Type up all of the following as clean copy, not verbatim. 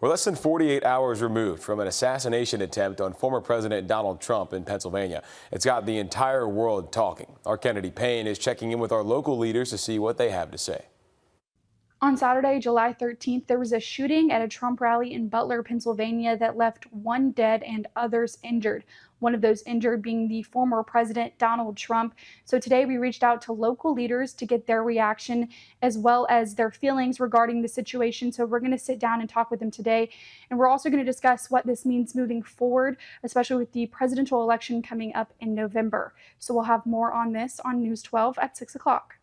We're less than 48 hours removed from an assassination attempt on former President Donald Trump in Pennsylvania. It's got the entire world talking. Our Kennedy Payne is checking in with our local leaders to see what they have to say. On Saturday, July 13th, there was a shooting at a Trump rally in Butler, Pennsylvania that left one dead and others injured. One of those injured being the former President Donald Trump. So today we reached out to local leaders to get their reaction as well as their feelings regarding the situation. So we're going to sit down and talk with them today. And we're also going to discuss what this means moving forward, especially with the presidential election coming up in November. So we'll have more on this on News 12 at 6 o'clock.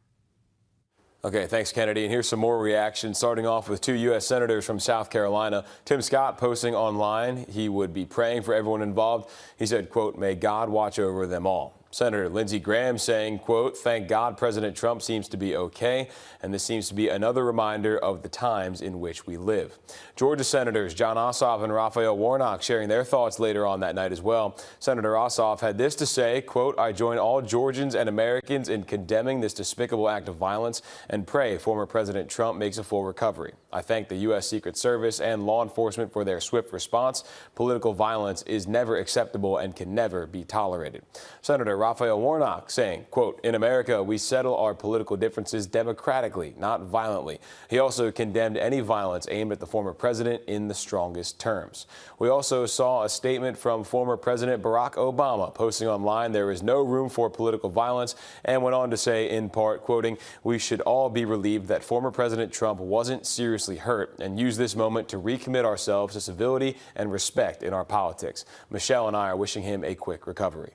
Okay, thanks, Kennedy. And here's some more reactions, starting off with two U.S. senators from South Carolina. Tim Scott posting online he would be praying for everyone involved. He said, quote, "May God watch over them all." Senator Lindsey Graham saying, quote, "Thank God President Trump seems to be okay, and this seems to be another reminder of the times in which we live." Georgia Senators Jon Ossoff and Raphael Warnock sharing their thoughts later on that night as well. Senator Ossoff had this to say, quote, "I join all Georgians and Americans in condemning this despicable act of violence and pray former President Trump makes a full recovery. I thank the U.S. Secret Service and law enforcement for their swift response. Political violence is never acceptable and can never be tolerated." Senator Raphael Warnock saying, quote, "In America, we settle our political differences democratically, not violently." He also condemned any violence aimed at the former president in the strongest terms. We also saw a statement from former President Barack Obama posting online there is no room for political violence, and went on to say, in part, quoting, "We should all be relieved that former President Trump wasn't seriously hurt and use this moment to recommit ourselves to civility and respect in our politics. Michelle and I are wishing him a quick recovery."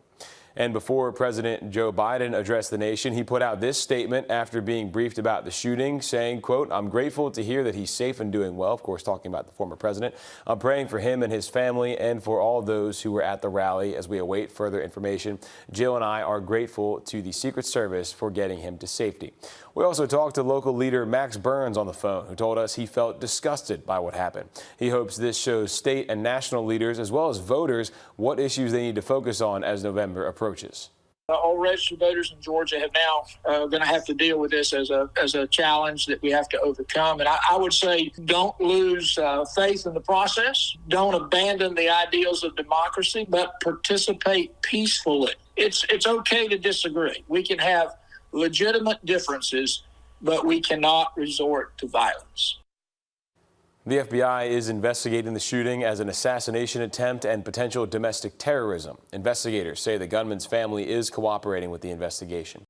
And before President Joe Biden addressed the nation, he put out this statement after being briefed about the shooting, saying, quote, "I'm grateful to hear that he's safe and doing well." Of course, talking about the former president. "I'm praying for him and his family and for all those who were at the rally as we await further information. Jill and I are grateful to the Secret Service for getting him to safety." We also talked to local leader Max Burns on the phone, who told us he felt disgusted by what happened. He hopes this shows state and national leaders, as well as voters, what issues they need to focus on as November approaches. All registered voters in Georgia have now going to have to deal with this as a challenge that we have to overcome. And I would say don't lose faith in the process. Don't abandon the ideals of democracy, but participate peacefully. It's okay to disagree. We can have legitimate differences, but we cannot resort to violence. The FBI is investigating the shooting as an assassination attempt and potential domestic terrorism. Investigators say the gunman's family is cooperating with the investigation.